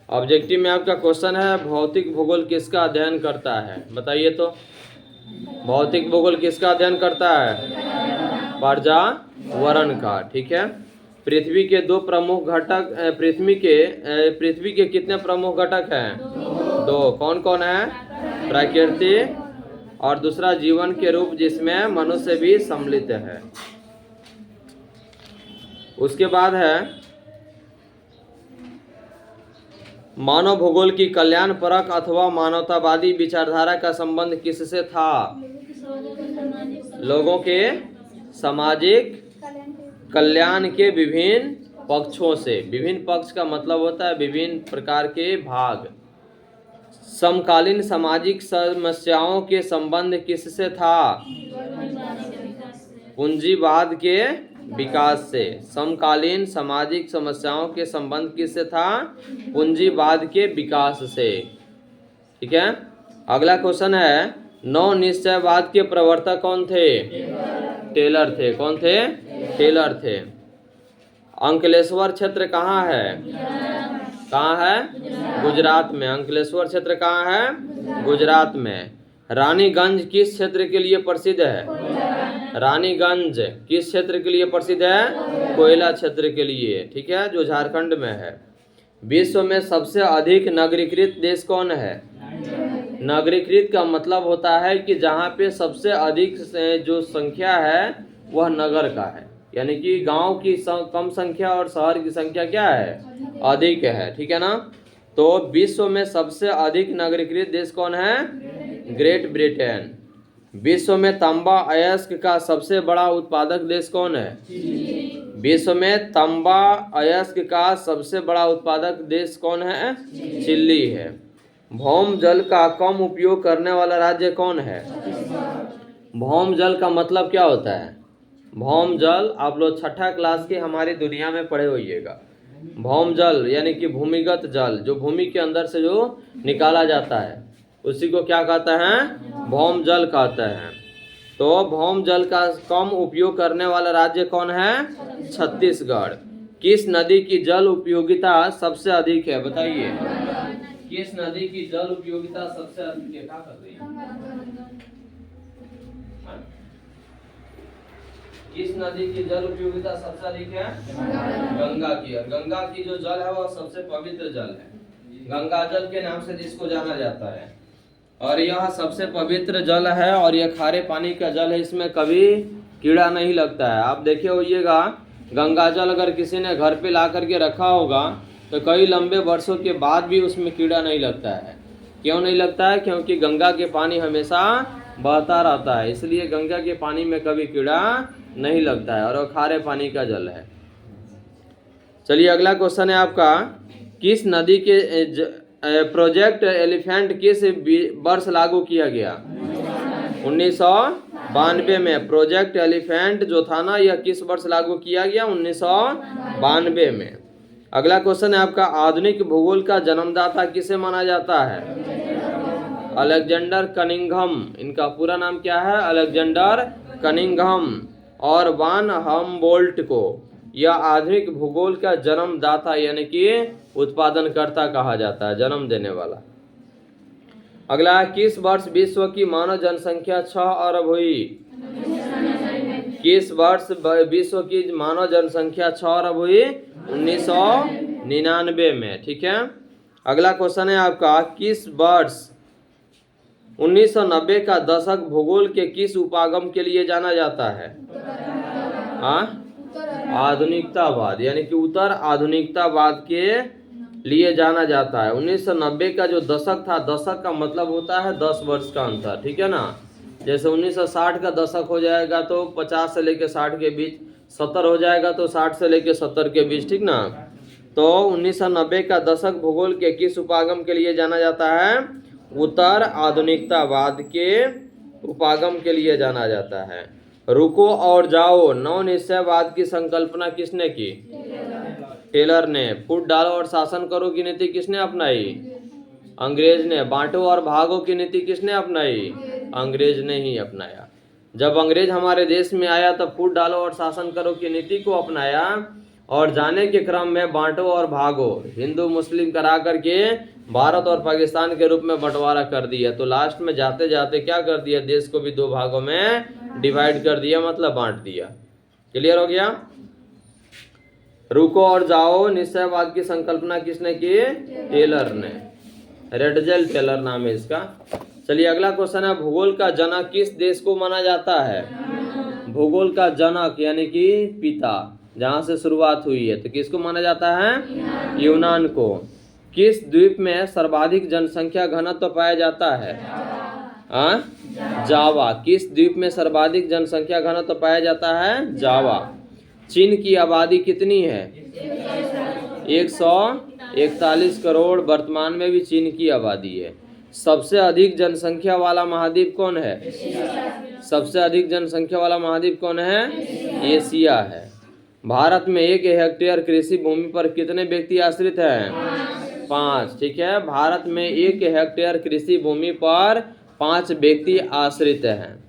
Objective में आपका question है भौतिक भूगोल किसका अध्ययन करता है, बताइए तो। भौतिक भूगोल किसका अध्ययन करता है? पर्यावरण का। ठीक है। पृथ्वी के दो प्रमुख घटक, पृथ्वी के कितने प्रमुख घटक हैं? दो। कौन कौन है? प्रकृति और दूसरा जीवन के रूप जिसमें मनुष्य भी सम्मिलित है। उसके बाद है मानव भूगोल की कल्याणपरक अथवा मानवतावादी विचारधारा का संबंध किससे था? लोगों के सामाजिक कल्याण के विभिन्न पक्षों से। विभिन्न पक्ष का मतलब होता है विभिन्न प्रकार के भाग। समकालीन सामाजिक समस्याओं के संबंध किससे था? पूंजीवाद के विकास से। समकालीन सामाजिक समस्याओं के संबंध किससे था? पूंजीवाद के विकास से। ठीक है। अगला क्वेश्चन है नव निश्चयवाद के प्रवर्तक कौन थे? टेलर थे। कौन थे? टेलर थे। अंकलेश्वर क्षेत्र कहाँ है? कहाँ है? गुजरात में। अंकलेश्वर क्षेत्र कहाँ है? गुजरात में। रानीगंज किस क्षेत्र के लिए प्रसिद्ध है? रानीगंज किस क्षेत्र के लिए प्रसिद्ध है? कोयला क्षेत्र के लिए। ठीक है, जो झारखंड में है। विश्व में सबसे अधिक नगरीकृत देश कौन है? नगरीकृत का मतलब होता है कि जहाँ पे सबसे अधिक जो संख्या है वह नगर का है, यानी कि गांव की कम संख्या और शहर की संख्या क्या है? अधिक है। ठीक है ना। तो विश्व में सबसे अधिक नगरीकृत देश कौन है? Great Britain. विश्व में तांबा अयस्क का सबसे बड़ा उत्पादक देश कौन है? विश्व में तांबा अयस्क का सबसे बड़ा उत्पादक देश कौन है? चिली है। भौम जल का कम उपयोग करने वाला राज्य कौन है? भौम जल का मतलब क्या होता है? भौम जल आप लोग छठा क्लास के हमारी दुनिया में पढ़े होइएगा। भौम जल यानी कि भूमिगत जल, जो भूमि के अंदर से जो निकाला जाता है उसी को क्या कहता है? भौम जल कहता है। तो भौम जल का कम उपयोग करने वाला राज्य कौन है? छत्तीसगढ़। किस नदी की जल उपयोगिता सबसे अधिक है, बताइए। किस नदी की जल उपयोगिता सबसे अधिक है? क्या कर रही है? किस नदी की जल उपयोगिता सबसे अधिक है? गंगा की। और गंगा की जो जल है वह सबसे पवित्र जल है। गंगा जल के नाम से जिसको जाना जाता है। और यह सबसे पवित्र जल है और यह खारे पानी का जल है। इसमें कभी कीड़ा नहीं लगता है। आप देखे होइएगा गंगा जल अगर किसी ने घर पे ला करके रखा होगा तो कई लंबे वर्षों के बाद भी उसमें कीड़ा नहीं लगता है। क्यों नहीं लगता है? क्योंकि गंगा के पानी हमेशा बहता रहता है, इसलिए गंगा के पानी में कभी कीड़ा नहीं लगता है और वो खारे पानी का जल है। चलिए अगला क्वेश्चन है आपका, किस नदी के प्रोजेक्ट एलिफेंट किस वर्ष लागू किया गया? 1992 में। प्रोजेक्ट एलिफेंट जो था ना, यह किस वर्ष लागू किया गया? 1992 में। अगला क्वेश्चन है आपका, आधुनिक भूगोल का जन्मदाता किसे माना जाता है? Alexander Cunningham. इनका पूरा नाम क्या है? अलेक्जेंडर कनिंघम और वान हम्बोल्ट को यह आधुनिक भूगोल का जन्मदाता यानी कि उत्पादनकर्ता कहा जाता है, जन्म देने वाला। अगला, किस वर्ष विश्व की मानव जनसंख्या 6 अरब हुई? किस वर्ष विश्व की मानव जनसंख्या 6 अरब हुई? 1999 में। ठीक है। अगला क्वेश्चन है आपका, किस वर्ष 1990 का दशक भूगोल के किस उपागम के लिए जाना जाता है? आधुनिकतावाद, यानी कि उत्तर आधुनिकतावाद के लिए जाना जाता है। 1990 का जो दशक था, दशक का मतलब होता है 10 वर्ष का अंतर। ठीक है ना। जैसे 1960 का दशक हो जाएगा तो 50 से लेकर 60 के बीच, 70 हो जाएगा तो 60 से लेकर 70 के बीच। ठीक ना। तो 1990 का दशक भूगोल के किस उपागम के लिए जाना जाता है? उत्तर आधुनिकतावाद के उपागम के लिए जाना जाता है। रुको और जाओ नव निश्चयवाद की संकल्पना किसने की? टेलर ने। फूट डालो और शासन करो की नीति किसने अपनाई? अंग्रेज ने। बांटो और भागो की नीति किसने अपनाई? अंग्रेज ने ही अपनाया। जब अंग्रेज हमारे देश में आया तब फूट डालो और शासन करो की नीति को अपनाया और जाने के क्रम में बांटो और भागो, हिंदू मुस्लिम करा करके भारत और पाकिस्तान के रूप में बंटवारा कर दिया। तो लास्ट में जाते जाते क्या कर दिया, देश को भी दो भागों में डिवाइड कर दिया, मतलब बांट दिया। क्लियर हो गया। रुको और जाओ निश्चयवाद की संकल्पना किसने की, टेलर ने, रेडजेल टेलर नाम है इसका। चलिए अगला क्वेश्चन है, भूगोल का जनक किस देश को माना जाता है। भूगोल का जनक यानी कि पिता, जहां से शुरुआत हुई है, तो किसको माना जाता है, यूनान को। किस द्वीप में सर्वाधिक जनसंख्या घनत्व पाया जाता है, जावा। किस द्वीप में सर्वाधिक जनसंख्या घनत्व पाया जाता है, जावा। चीन की आबादी कितनी है, 141 करोड़, वर्तमान में भी चीन की आबादी है। सबसे अधिक जनसंख्या वाला महाद्वीप कौन है, सबसे अधिक जनसंख्या वाला महाद्वीप कौन है, एशिया है। भारत में 1 हेक्टेयर कृषि भूमि पर कितने व्यक्ति आश्रित हैं, 5। ठीक है, भारत में 1 हेक्टेयर कृषि भूमि पर 5 व्यक्ति आश्रित हैं।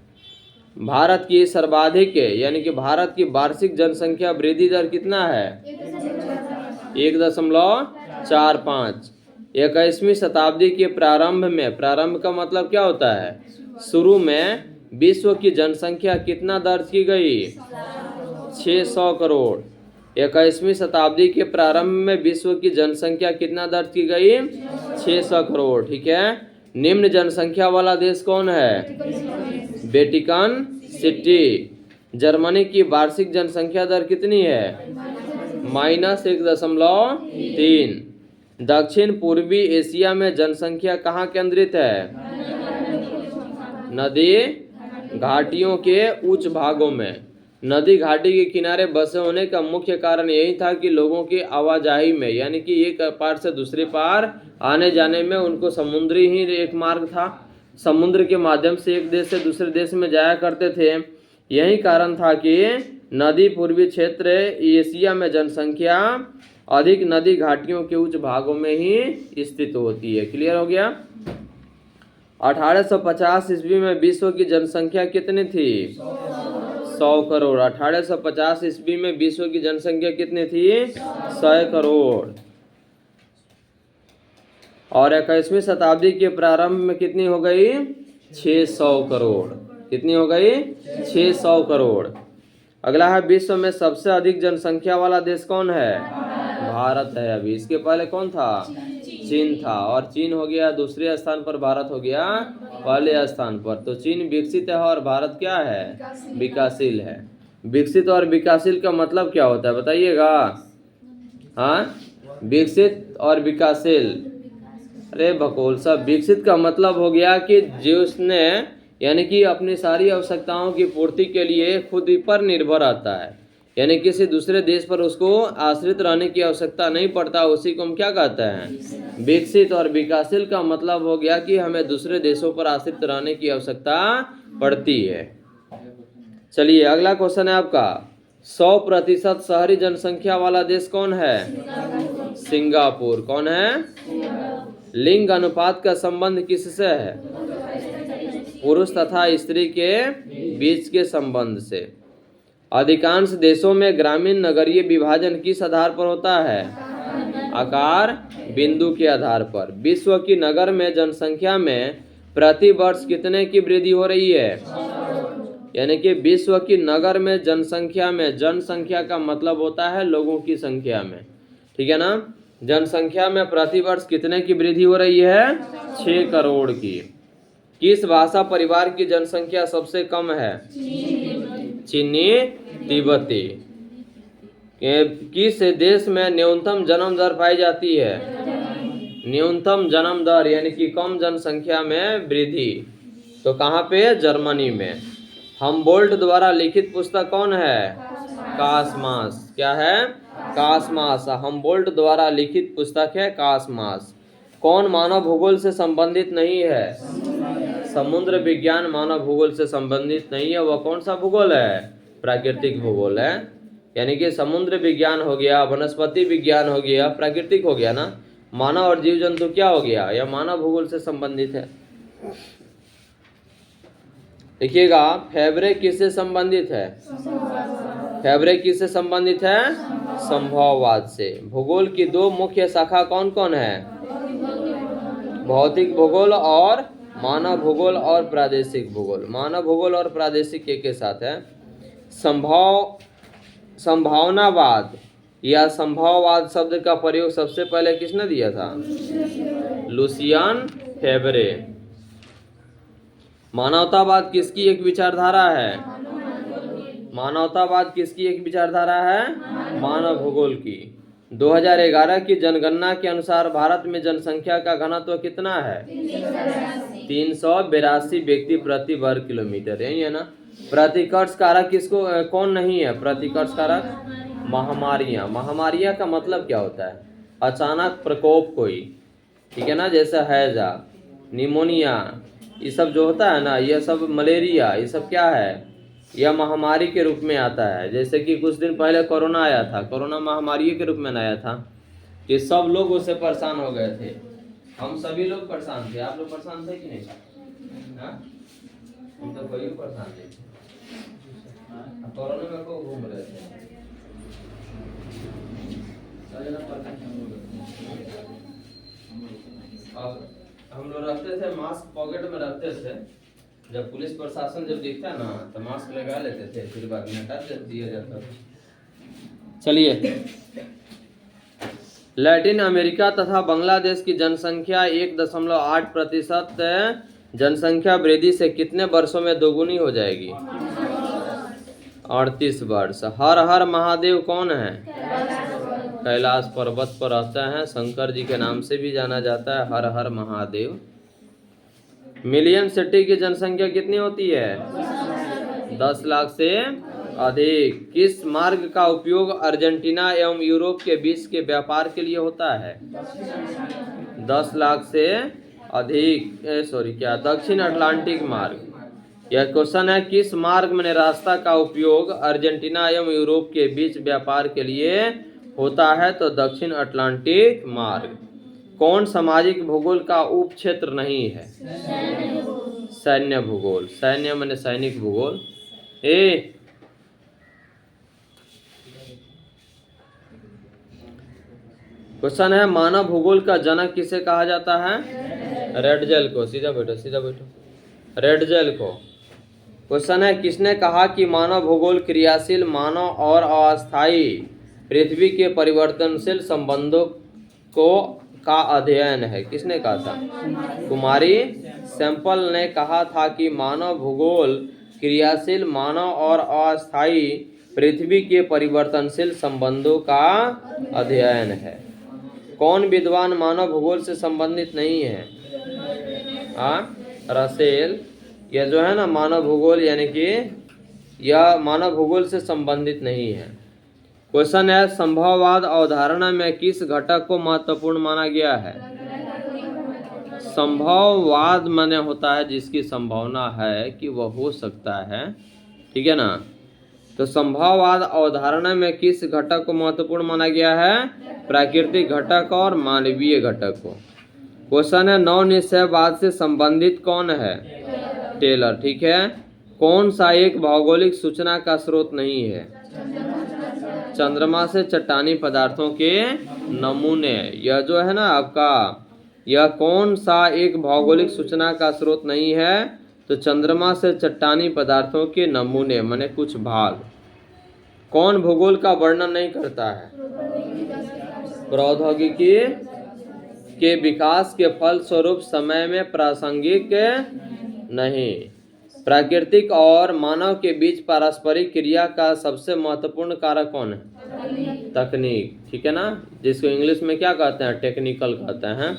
भारत की सर्वाधिक यानी कि भारत की वार्षिक जनसंख्या वृद्धि दर कितना है, 1.45। 21वीं शताब्दी के प्रारंभ में, प्रारंभ का मतलब क्या होता है, शुरू में विश्व की जनसंख्या कितना दर्ज की गई, 600 करोड़। 21वीं शताब्दी के प्रारंभ में विश्व की जनसंख्या कितना दर्ज की गई, 600 करोड़। ठीक है, निम्न जनसंख्या वाला देश कौन है, वेटिकन सिटी। जर्मनी की वार्षिक जनसंख्या दर कितनी है, -1.3। दक्षिण पूर्वी एशिया में जनसंख्या कहाँ केंद्रित है, नदी घाटियों के उच्च भागों में। नदी घाटी के किनारे बसे होने का मुख्य कारण यही था कि लोगों की आवाजाही में, यानी कि एक पार से दूसरे पार आने जाने में उनको समुद्री ही एक मार्ग था, समुद्र के माध्यम से एक देश से दूसरे देश में जाया करते थे। यही कारण था कि नदी पूर्वी क्षेत्र एशिया में जनसंख्या अधिक नदी घाटियों के उच्च भागों में ही स्थित होती है। क्लियर हो गया। 1850 ईस्वी में विश्व की जनसंख्या कितनी थी, 100 करोड़। 1850 ईस्वी में विश्व की जनसंख्या कितनी थी, 100 करोड़। और 21वीं शताब्दी के प्रारंभ में कितनी हो गई, 600 करोड़। कितनी हो गई, 600 करोड़। अगला है, विश्व में सबसे अधिक जनसंख्या वाला देश कौन है, भारत है। अभी इसके पहले कौन था, चीन था, और चीन हो गया दूसरे स्थान पर, भारत हो गया पहले स्थान पर। तो चीन विकसित है और भारत क्या है, विकासशील है। विकसित और विकासशील का मतलब क्या होता है बताइएगा, हाँ, विकसित और विकासशील। अरे भकोल साहब, विकसित का मतलब हो गया कि जिसने यानी कि अपनी सारी आवश्यकताओं की पूर्ति के लिए खुद पर निर्भर रहता है, यानी किसी दूसरे देश पर उसको आश्रित रहने की आवश्यकता नहीं पड़ता, उसी को हम क्या कहते हैं, विकसित। और विकासशील का मतलब हो गया कि हमें दूसरे देशों पर आश्रित रहने की आवश्यकता पड़ती है। चलिए अगला क्वेश्चन है आपका, 100% शहरी जनसंख्या वाला देश कौन है, सिंगापुर। कौन है, लिंग अनुपात का संबंध किससे है, पुरुष तथा स्त्री के बीच के संबंध से। अधिकांश देशों में ग्रामीण नगरीय विभाजन किस आधार पर होता है, आकार बिंदु के आधार पर। विश्व की नगर में जनसंख्या में प्रति वर्ष कितने की वृद्धि हो रही है, यानी कि विश्व की नगर में जनसंख्या में, जनसंख्या का मतलब होता है लोगों की संख्या में, ठीक है ना। जनसंख्या में प्रति वर्ष कितने की वृद्धि हो रही है, 6 करोड़ की। किस भाषा परिवार की जनसंख्या सबसे कम है, चीनी तिब्बती। किस देश में न्यूनतम जन्म दर पाई जाती है, न्यूनतम जन्म दर यानी कि कम जनसंख्या में वृद्धि, तो कहाँ पे, जर्मनी में। हमबोल्ट द्वारा लिखित पुस्तक कौन है, कासमास। क्या है, कासमास। हमबोल्ट द्वारा लिखित पुस्तक है कासमास। कौन मानव भूगोल से संबंधित नहीं है, समुद्र विज्ञान मानव भूगोल से संबंधित नहीं है। वह कौन सा भूगोल है, प्राकृतिक भूगोल है। यानी कि समुद्र विज्ञान हो गया, वनस्पति विज्ञान हो गया, प्राकृतिक हो गया ना। मानव और जीव जंतु क्या हो गया, यह मानव भूगोल से संबंधित है। देखिएगा, फेबरे किससे संबंधित है, फेब्रे किससे संबंधित है? संभववाद से। भूगोल की दो मुख्य शाखा कौन कौन है? भौतिक भूगोल और मानव भूगोल और प्रादेशिक भूगोल। मानव भूगोल और प्रादेशिक एक के साथ है। संभावनावाद या संभववाद शब्द का प्रयोग सबसे पहले किसने दिया था? लुसियन फेब्रे। मानवतावाद किसकी एक विचारधारा है? मानवतावाद किसकी एक विचारधारा है? मानव भूगोल की। 2011 की जनगणना के अनुसार भारत में जनसंख्या का घनत्व कितना है? 382 व्यक्ति प्रति वर्ग किलोमीटर, यही है ना। प्रतिकर्ष कारक किसको कौन नहीं है? प्रतिकर्ष कारक महामारियां। महामारियां का मतलब क्या होता है? अचानक प्रकोप कोई, ठीक है ना, जैसे हैजा, निमोनिया, ये सब जो होता है ना, ये सब मलेरिया, ये सब क्या है? यह महामारी के रूप में आता है। जैसे कि कुछ दिन पहले कोरोना आया था, कोरोना महामारी के रूप में आया था कि सब लोग उससे परेशान हो गए थे। हम सभी लोग परेशान थे। आप लोग परेशान थे कि नहीं? हाँ, हम तो कोई परेशान नहीं थे। कोरोना में को घूम रहे थे। अब हम लोग रखते थे मास्क, पॉकेट में रखते थे। जब पुलिस प्रशासन जब दिखता ना तो मास्क लगा लेते थे, फिर बाद में हटा दिया जाता था। चलिए, लैटिन अमेरिका तथा बांग्लादेश की जनसंख्या 1.8% जनसंख्या वृद्धि से कितने वर्षों में दोगुनी हो जाएगी? 38 वर्ष। हर हर महादेव कौन है? कैलाश पर्वत पर रहते हैं, शंकर जी के नाम से भी जाना जाता है, हर हर महादेव। मिलियन सिटी की जनसंख्या कितनी होती है? 10 लाख से अधिक। किस मार्ग का उपयोग अर्जेंटीना एवं यूरोप के बीच के व्यापार के लिए होता है? 10 लाख से अधिक, दक्षिण अटलांटिक मार्ग। यह क्वेश्चन है, किस मार्ग में रास्ता का उपयोग अर्जेंटीना एवं यूरोप के बीच व्यापार के लिए होता है? तो दक्षिण अटलांटिक मार्ग। कौन सामाजिक भूगोल का उप क्षेत्र नहीं है? सैन्य भूगोल। सैन्य माने सैनिक भूगोल। क्वेश्चन है, मानव भूगोल का जनक किसे कहा जाता है? रेडजेल को। सीधा बैठो, सीधा बैठो। रेडजेल को। क्वेश्चन है, किसने कहा कि मानव भूगोल क्रियाशील मानव और अस्थायी पृथ्वी के परिवर्तनशील संबंधों का अध्ययन है? किसने कहा था? कुमारी सैंपल ने कहा था कि मानव भूगोल क्रियाशील मानव और अस्थायी पृथ्वी के परिवर्तनशील संबंधों का अध्ययन है। कौन विद्वान मानव भूगोल से संबंधित नहीं है? रसेल। यह जो है ना मानव भूगोल, यानी कि यह मानव भूगोल से संबंधित नहीं है। क्वेश्चन है, संभववाद अवधारणा में किस घटक को महत्वपूर्ण माना गया है? संभववाद माने होता है जिसकी संभावना है कि वह हो सकता है, ठीक है ना। तो संभववाद अवधारणा में किस घटक को महत्वपूर्ण माना गया है? प्राकृतिक घटक और मानवीय घटक को। क्वेश्चन है, नवनिश्चयवाद से संबंधित कौन है? टेलर, ठीक है। कौन सा एक भौगोलिक सूचना का स्रोत नहीं है? चंद्रमा से चट्टानी पदार्थों के नमूने। यह जो है ना आपका, यह कौन सा एक भौगोलिक सूचना का स्रोत नहीं है? तो चंद्रमा से चट्टानी पदार्थों के नमूने माने कुछ भाग। कौन भूगोल का वर्णन नहीं करता है? प्रौद्योगिकी के विकास के फलस्वरूप समय में प्रासंगिक नहीं। प्राकृतिक और मानव के बीच पारस्परिक क्रिया का सबसे महत्वपूर्ण कारक कौन है? तकनीक, ठीक है ना, जिसको इंग्लिश में क्या कहते हैं? टेक्निकल कहते हैं।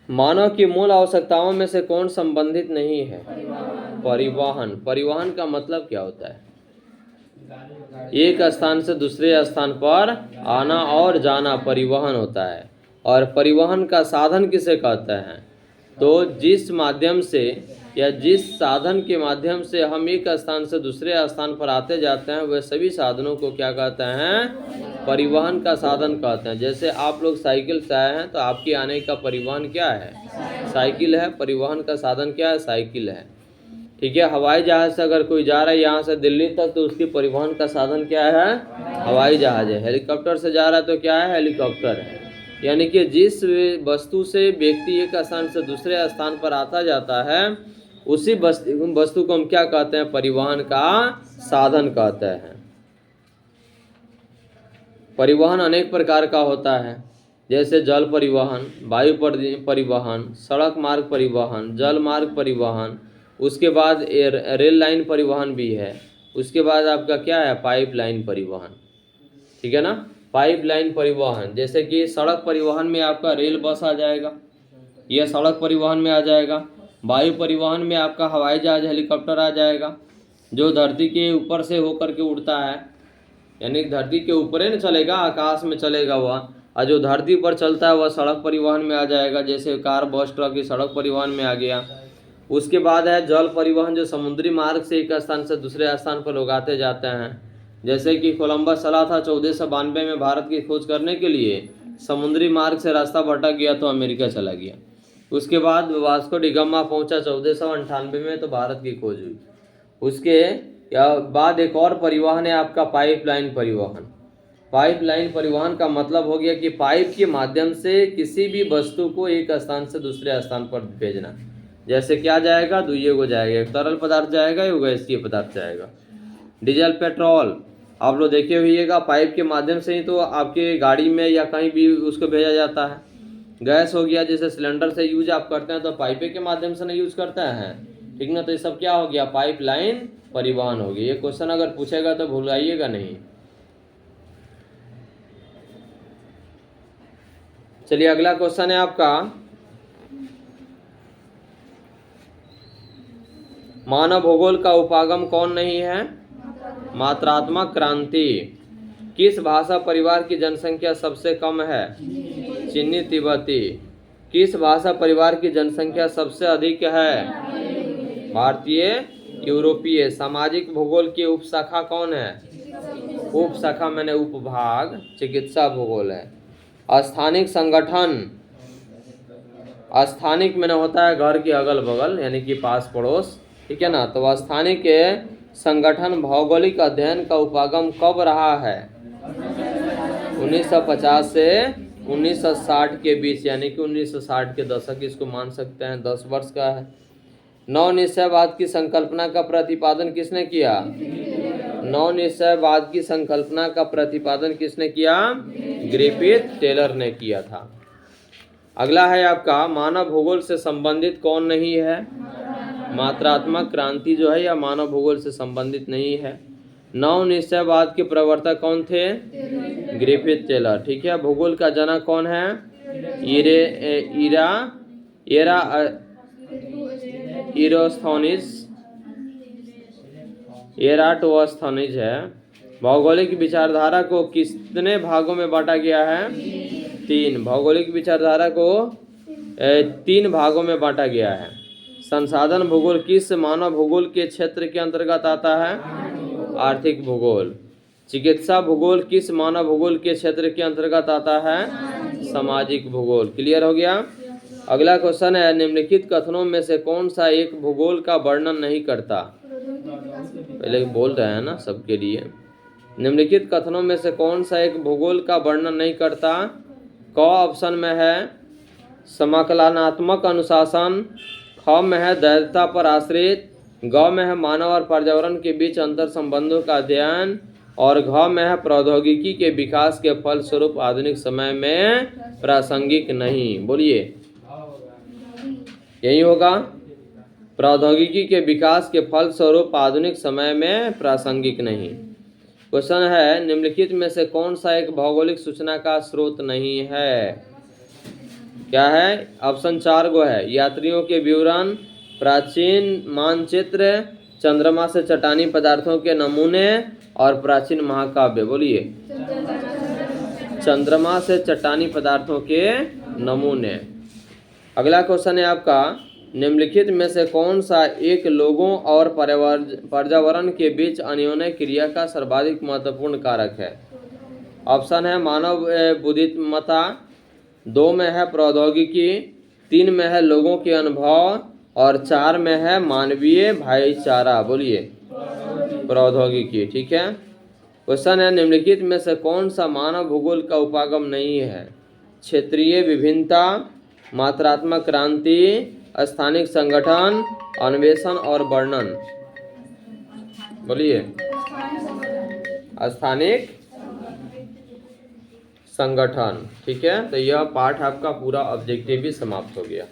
मानव की मूल आवश्यकताओं में से कौन संबंधित नहीं है? परिवहन। परिवहन का मतलब क्या होता है? एक स्थान से दूसरे स्थान पर आना और जाना परिवहन होता है। और परिवहन का साधन किसे कहते हैं? तो जिस माध्यम से या जिस साधन के माध्यम से हम एक स्थान से दूसरे स्थान पर आते जाते हैं, वह सभी साधनों को क्या कहते हैं? परिवहन का साधन कहते हैं। जैसे आप लोग साइकिल से आए हैं तो आपके आने का परिवहन क्या है? साइकिल है। परिवहन का साधन क्या है? साइकिल है, ठीक है। हवाई जहाज से अगर कोई जा रहा है यहाँ से दिल्ली तक तो उसकी परिवहन का साधन क्या है? हवाई जहाज है। हेलीकॉप्टर से जा रहा है तो क्या है? हेलीकॉप्टर है। यानी कि जिस वस्तु से व्यक्ति एक स्थान से दूसरे स्थान पर आता जाता है उसी वस्तु को हम क्या कहते हैं? परिवहन का साधन कहते हैं। परिवहन अनेक प्रकार का होता है, जैसे जल परिवहन, वायु परिवहन, सड़क मार्ग परिवहन, जल मार्ग परिवहन, उसके बाद रेल लाइन परिवहन भी है। उसके बाद आपका क्या है? पाइप लाइन परिवहन। ठीक है ना। पाइप लाइन परिवहन जैसे कि सड़क परिवहन में आपका रेल बस आ जाएगा, यह सड़क परिवहन में आ जाएगा। वायु परिवहन में आपका हवाई जहाज हेलीकॉप्टर आ जाएगा, जो धरती के ऊपर से होकर के उड़ता है, यानी धरती के ऊपर ही न चलेगा, आकाश में चलेगा वह। और जो धरती पर चलता है वह सड़क परिवहन में आ जाएगा, जैसे कार बस ट्रक ये सड़क परिवहन में आ गया। उसके बाद है जल परिवहन, जो समुद्री मार्ग से एक स्थान से दूसरे स्थान पर लोग आते जाते हैं। जैसे कि कोलंबस चला था 1492 में भारत की खोज करने के लिए, समुद्री मार्ग से रास्ता भटक गया तो अमेरिका चला गया। उसके बाद वास्को डी गामा पहुंचा 1498 में, तो भारत की खोज हुई। उसके बाद एक और परिवहन है आपका पाइप लाइन परिवहन। पाइप लाइन परिवहन का मतलब हो गया कि पाइप के माध्यम से किसी भी वस्तु को एक स्थान से दूसरे स्थान पर भेजना। जैसे क्या जाएगा? दुइये को जाएगा, एक तरल पदार्थ जाएगा, एक गैसीय पदार्थ जाएगा। डीजल पेट्रोल आप लोग देखे होइएगा, पाइप के माध्यम से ही तो आपके गाड़ी में या कहीं भी उसको भेजा जाता है। गैस हो गया, जैसे सिलेंडर से यूज आप करते हैं तो पाइपे के माध्यम से नहीं यूज करते हैं, ठीक ना। तो ये सब क्या हो गया? पाइप लाइन परिवहन हो गया। ये क्वेश्चन अगर पूछेगा तो भूलाइएगा नहीं। चलिए अगला क्वेश्चन है आपका, मानव भूगोल का उपागम कौन नहीं है? मात्रात्मक क्रांति। किस भाषा परिवार की जनसंख्या सबसे कम है? चीनी तिब्बती। किस भाषा परिवार की जनसंख्या सबसे अधिक है? भारतीय यूरोपीय। सामाजिक भूगोल की उपशाखा कौन है? उपशाखा मैंने उपभाग, चिकित्सा भूगोल है। स्थानिक संगठन, स्थानिक मैंने होता है घर के अगल बगल यानी कि पास पड़ोस, ठीक है ना। तो स्थानिक संगठन भौगोलिक अध्ययन का उपागम कब रहा है? 1950 से 1960 के बीच, यानी कि 1960 के दशक इसको मान सकते हैं, 10 वर्ष का है। नव निश्चयवाद की संकल्पना का प्रतिपादन किसने किया? नव निश्चयवाद की संकल्पना का प्रतिपादन किसने किया? ग्रिफिथ टेलर ने किया था। अगला है आपका, मानव भूगोल से संबंधित कौन नहीं है? मात्रात्मक क्रांति जो है यह मानव भूगोल से संबंधित नहीं है। नव निश्चयवाद के प्रवर्तक कौन थे? ग्रिफिथ टेलर, ठीक है। भूगोल का जनक कौन है? एराटोस्थनीज है। भौगोलिक विचारधारा को कितने भागों में बांटा गया है? 3। भौगोलिक विचारधारा को 3 भागों में बांटा गया है। संसाधन भूगोल किस मानव भूगोल के क्षेत्र के अंतर्गत आता है? आर्थिक भूगोल। चिकित्सा भूगोल किस मानव भूगोल के क्षेत्र के अंतर्गत आता है? सामाजिक भूगोल। क्लियर हो गया। अगला क्वेश्चन है, निम्नलिखित कथनों में से कौन सा एक भूगोल का वर्णन नहीं करता? पहले बोल रहे हैं ना सबके लिए। निम्नलिखित कथनों में से कौन सा एक भूगोल का वर्णन नहीं करता? क ऑप्शन में है समाकलनात्मक अनुशासन, ख में है दैर्घ्यता पर आश्रित, ग में है मानव और पर्यावरण के बीच अंतर संबंधों का अध्ययन, और घ में है प्रौद्योगिकी के विकास के फलस्वरूप आधुनिक समय में प्रासंगिक नहीं। बोलिए, यही होगा। प्रौद्योगिकी के विकास के फलस्वरूप आधुनिक समय में प्रासंगिक नहीं। क्वेश्चन है, निम्नलिखित में से कौन सा एक भौगोलिक सूचना का स्रोत नहीं है? क्या है? ऑप्शन 4 गो है। यात्रियों के विवरण, प्राचीन मानचित्र, चंद्रमा से चट्टानी पदार्थों के नमूने, और प्राचीन महाकाव्य। बोलिए, चंद्रमा से चट्टानी पदार्थों के नमूने। अगला क्वेश्चन है आपका, निम्नलिखित में से कौन सा एक लोगों और पर्यावरण के बीच अन्योन्य क्रिया का सर्वाधिक महत्वपूर्ण कारक है? ऑप्शन है मानव बुद्धिमत्ता, 2 में है प्रौद्योगिकी, 3 में है लोगों के अनुभव, और 4 में है मानवीय भाईचारा। बोलिए प्रौद्योगिकी। ठीक है। क्वेश्चन है निम्नलिखित में से कौन सा मानव भूगोल का उपागम नहीं है? क्षेत्रीय विभिन्नता, मात्रात्मक क्रांति, स्थानिक संगठन, अन्वेषण और वर्णन। बोलिए स्थानिक संगठन। ठीक है। तो यह पाठ आपका पूरा ऑब्जेक्टिव भी समाप्त हो गया।